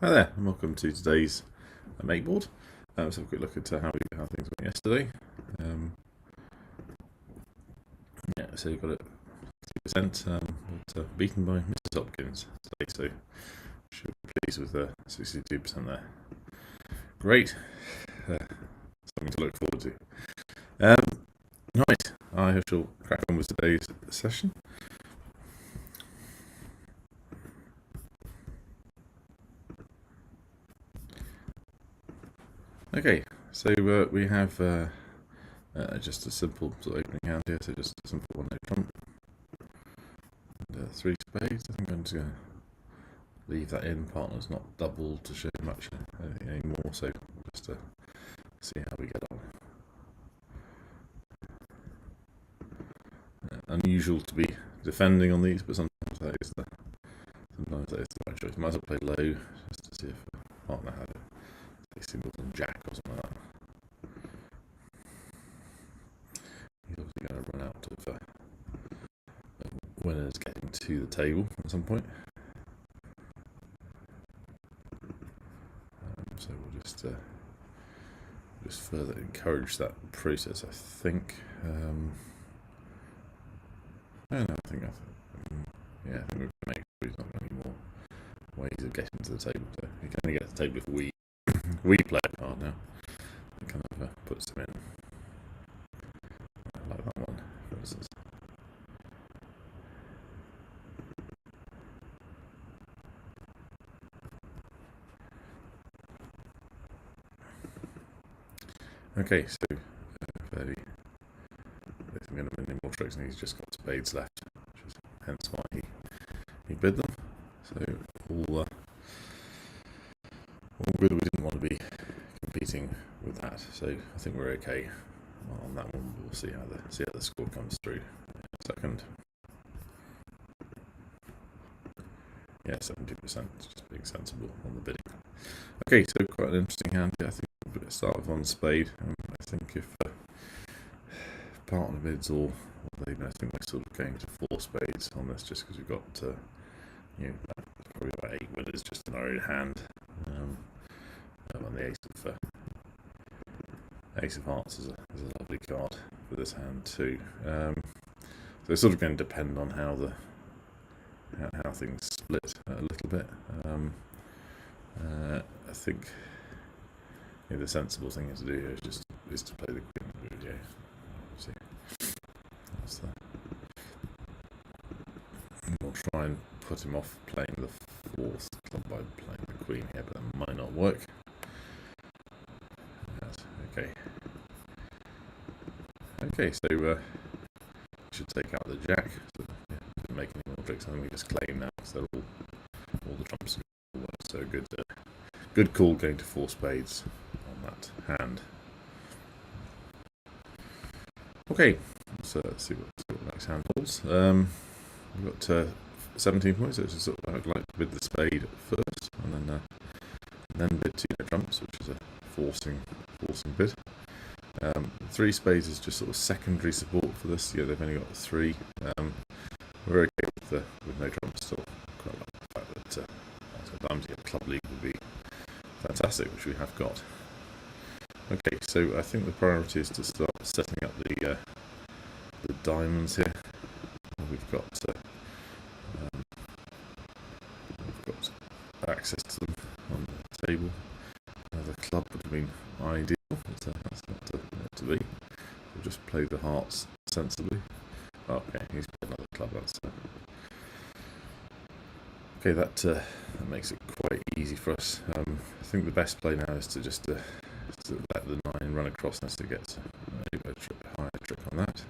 Hi there, and welcome to today's make board. Let's have a quick look at how things went yesterday. So you got it 3%, but beaten by Mrs. Hopkins today, so should be pleased with 62% there. Great, something to look forward to. Right, I shall crack on with today's session. Okay, so we have just a simple sort of opening hand here, so just a simple one-note trump. And 3 spades. I think I'm just going to leave that in. Partner's not doubled to show much anymore, so just to see how we get on. Unusual to be defending on these, but sometimes that is the right choice. Might as well play low just to see if a partner had a singleton jack or something like that. He's obviously going to run out of winners getting to the table at some point. So we'll just further encourage that process, I think. I think we're going to make sure he's not got any more ways of getting to the table. So he can only get to the table if we play a card now. It kind of puts him in. I like that one, for instance. Okay, so fairly. I'm going to win any more tricks, and he's just got spades left, which is hence why he bid them. So all good. We didn't want to be competing with that, so I think we're okay on that one. We'll see how the score comes through in a second. Yeah, 70%, just being sensible on the bidding. Okay, so quite an interesting hand here. I think we'll start with one spade. I think if partner bids or I think we're sort of going to 4 spades on this, just because we've got probably about 8 winners just in our own hand. And the Ace of Hearts is a lovely card for this hand too. So it's sort of going to depend on how things split a little bit. I think the sensible thing to do here is to play the queen. Yeah, see, that's the. We'll try and put him off playing the 4th club by playing the queen here, but that might not work. Yes, okay. Okay, so we should take out the jack. So, didn't make any more tricks, and then we just claim now, so they're all the trumps. So good call going to 4 spades on that hand. Okay, so let's see what the next hand holds. We've got 17 points, so it's sort of, I'd like to bid the spade first, and then bid 2 trumps, which is a forcing bid. 3 spades is just sort of secondary support for this. Yeah, they've only got 3. We're okay with no trumps still. Quite like the fact that sometimes a club league would be fantastic, which we have got. Okay, so I think the priority is to start setting up the diamonds here. We've got access to them on the table. The club would have been ideal, but that's not to be. We'll just play the hearts sensibly. Okay, he's played another club. That's okay. That makes it quite easy for us. I think the best play now is to just to let the 9 run across unless it gets a higher trick on that.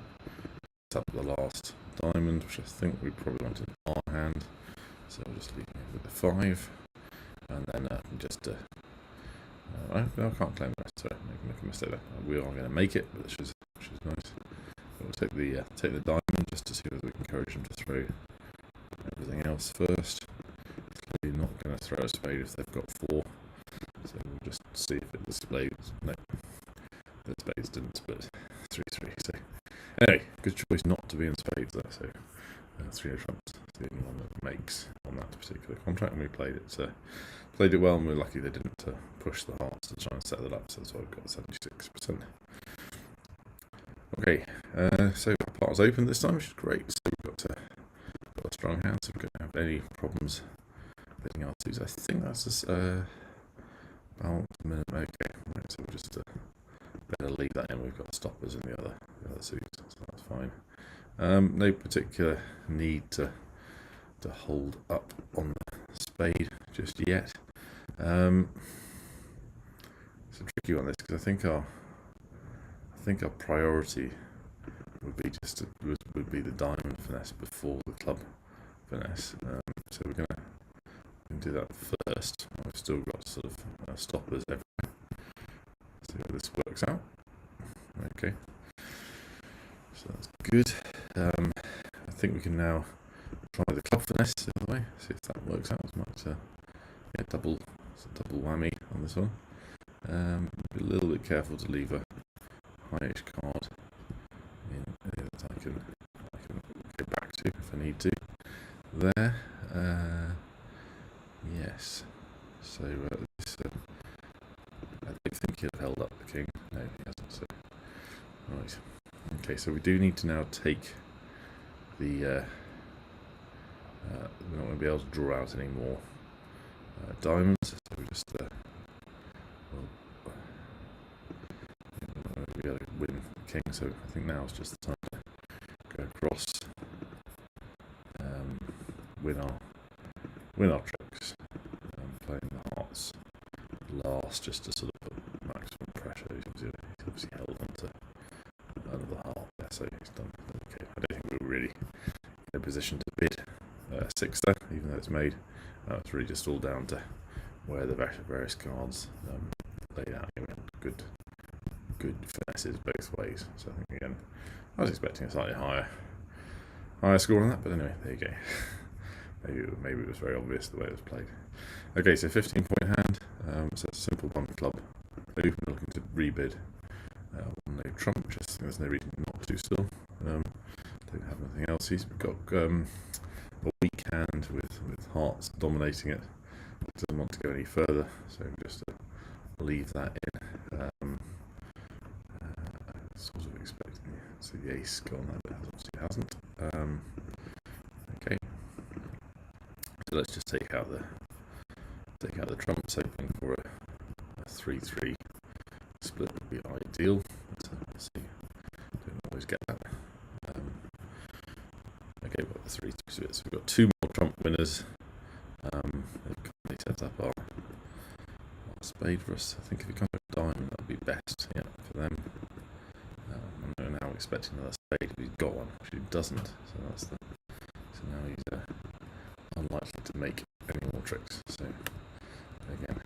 Tap the last diamond, which I think we probably want in our hand. So I'll just leave it with the 5, and then I can't claim the rest. Sorry, make a mistake there. We are going to make it, which is nice. We'll take the diamond just to see whether we can encourage them to throw everything else first. It's clearly not going to throw a spade if they've got 4. So we'll just see if it displays. No, the spades didn't split 3-3. So anyway, good choice not to be in spades there. So 3 trumps, the only one that makes on that particular contract, and we played it well, and we're lucky they didn't push the hearts to try and set that up, so that's why we've got 76%. Okay, so our pot is open this time, which is great. So we've got a strong hand, so we don't have any problems betting R2s. I think that's just balanced minimum. Okay, right, so we'll just better leave that in. We've got stoppers in the other suits, so that's fine. No particular need to hold up on the spade just yet. It's a tricky one, this, because I think our priority would be would be the diamond finesse before the club finesse. So we're gonna do that first. We've still got sort of stoppers everywhere. See how this works out. Okay, so that's good. I think we can now try the club finesse the other way. See if that works out. It's might double whammy on this one. Be a little bit careful to leave a highish card in that I can go back to if I need to. There, yes. So this, I don't think he'd have held up the king. No, he hasn't. So right. Okay, so we do need to now take the. We're not going to be able to draw out any more diamonds, so we just we'll be able to win the king. So I think now is just the time to go across, win our tricks, playing the hearts last, just to sort of put maximum pressure. He's obviously held onto another heart there, so he's done. Okay, I don't think we're really in a position to bid 6 there, even though it's made. It's really just all down to where the various cards laid out. Good finesses both ways. So I think again, I was expecting a slightly higher score on that, but anyway, there you go. maybe it was very obvious the way it was played. Okay, so 15-point hand. So it's a simple one club open, looking to rebid. No trump, which I think there's no reason not to still. Don't have anything else. He's got a weak hand with hearts dominating it. Doesn't want to go any further, so just leave that in. Sort of expecting to see the ace go on that, but obviously hasn't. Okay, so let's just take out the trumps, hoping for a 3-3 split would be ideal. But let's see, don't always get that. Okay, we've got the 3-2 splits. We've got 2 more trump winners. They've kindly set up our spade for us. I think if we come with a diamond, that would be best. Yeah, for them. I'm now expecting another spade if he's got one, which he doesn't. So now he's unlikely to make any more tricks. So again,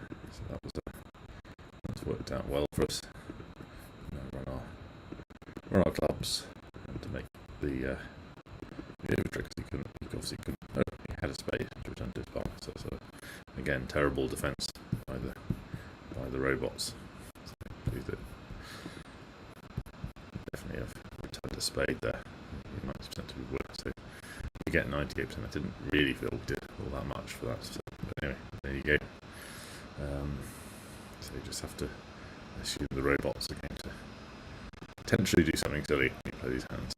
that's worked out well for us. Now run our clubs to make the tricks. He obviously couldn't. Oh, he had a spade to return to his bar. So again, terrible defence by the robots. So definitely have returned a spade there. 90% to be worth. So we get 98%. I didn't really feel we did all that much for that. So, but anyway, there you go. So you just have to assume the robots are going to potentially do something silly when you play these hands.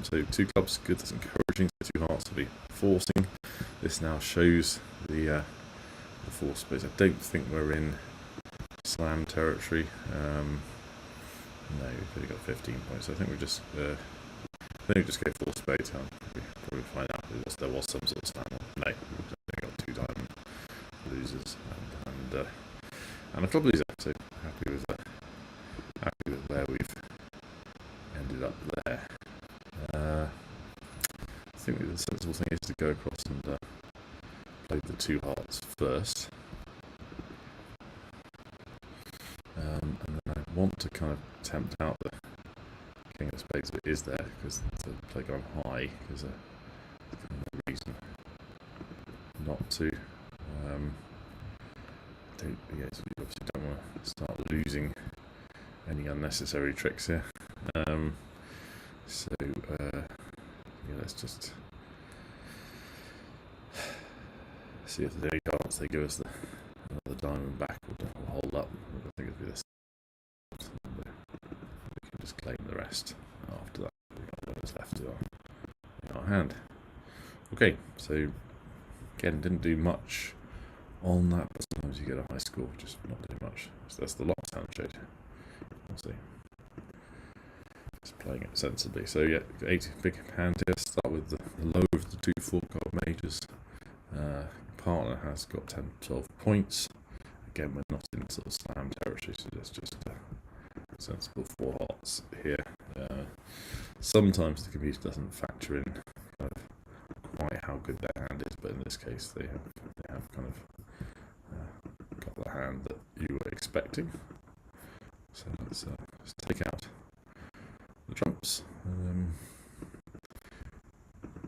So 2 clubs, good. That's encouraging. So 2 hearts will be forcing. This now shows the force space. I don't think we're in slam territory. No, we've only got 15 points. So I think we just go full spades. We probably find out there was some sort of slam. No, we've only got 2 diamond losers and a club loser. So happy with where we've ended up there. I think the sensible thing is to go across and play the 2 hearts first. And then I want to kind of tempt out the king of spades if it is there, because to play gone high, because there's no reason not to. So you obviously don't want to start losing any unnecessary tricks here. Let's just See if there's any chance they give us the diamond back or hold up. I think it'll be this. We can just claim the rest after that. We've got what's left in our hand. Okay, so again, didn't do much on that, but sometimes you get a high score, just not doing much. So that's the last hand shade. We'll see. Just playing it sensibly. So yeah, 8 big hand here. Start with the low of the 2 4-card majors. Partner has got 10-12 points. Again, we're not in sort of slam territory, so it's just sensible 4 hearts here. Sometimes the computer doesn't factor in kind of quite how good their hand is, but in this case they have kind of got the hand that you were expecting. So let's take out the trumps.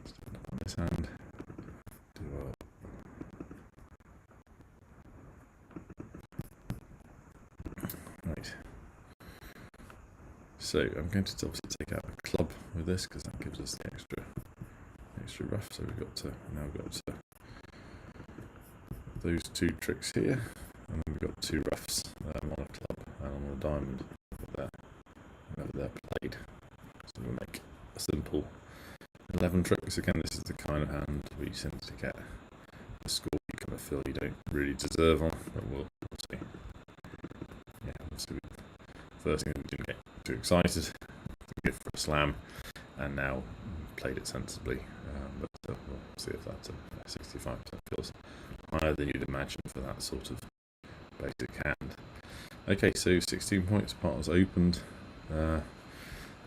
Stand up on this hand. Do right. So I'm going to obviously take out a club with this because that gives us the extra rough. So we've got those 2 tricks here, and then we've got 2 roughs on a club and on a diamond over there played. So we'll make a simple 11 tricks. Again, this is the kind of hand where you tend to get the score you kind of feel you don't really deserve on, but we'll see. Yeah, obviously first thing we didn't get too excited, go for a slam, and now played it sensibly. But we'll see if that 65% feels higher than you'd imagine for that sort of basic hand. Okay, so 16 points. Partners opened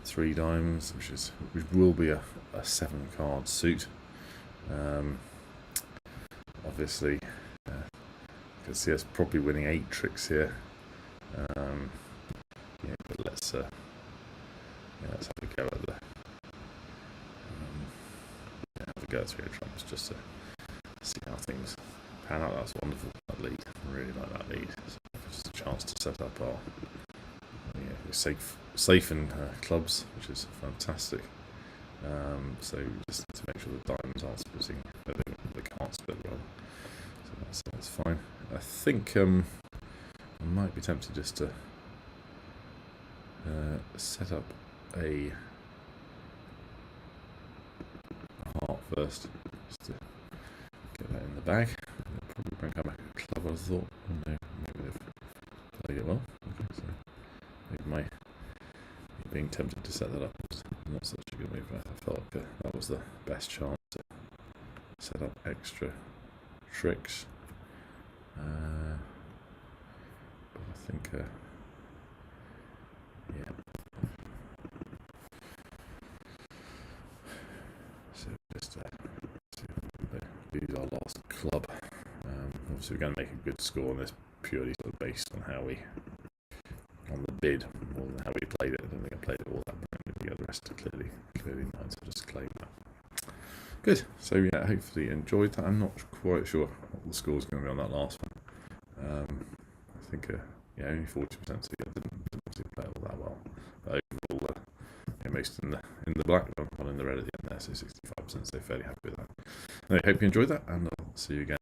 3 diamonds, which will be a 7-card suit. Obviously, you can see us probably winning 8 tricks here. Yeah, but let's have a go at go at 3 trumps just to see how things pan out. That's wonderful, that lead. I really like that lead. So just a chance to set up our safe in clubs, which is fantastic. So just to make sure the diamonds aren't splitting, they can't split well. So that's fine. I think I might be tempted just to set up a heart first, just to get that in the bag. They'll probably bring back a club, I thought. Oh, no, maybe they've played it well. Okay, so maybe being tempted to set that up was not such a good move. I felt like that was the best chance to set up extra tricks. But I think, yeah. So just use our last club. Obviously, we're going to make a good score on this purely sort of based on how on the bid more than how we played it. I don't think I played it all that brilliantly. The rest are clearly nice. So just claim that. Good. So yeah, hopefully you enjoyed that. I'm not quite sure what the score is going to be on that last one. I think only 40%. So yeah, didn't obviously play it all that well. But overall, most in the black, one in the red at the end there. So 65%. So fairly happy with that. Anyway, hope you enjoyed that, and I'll see you again.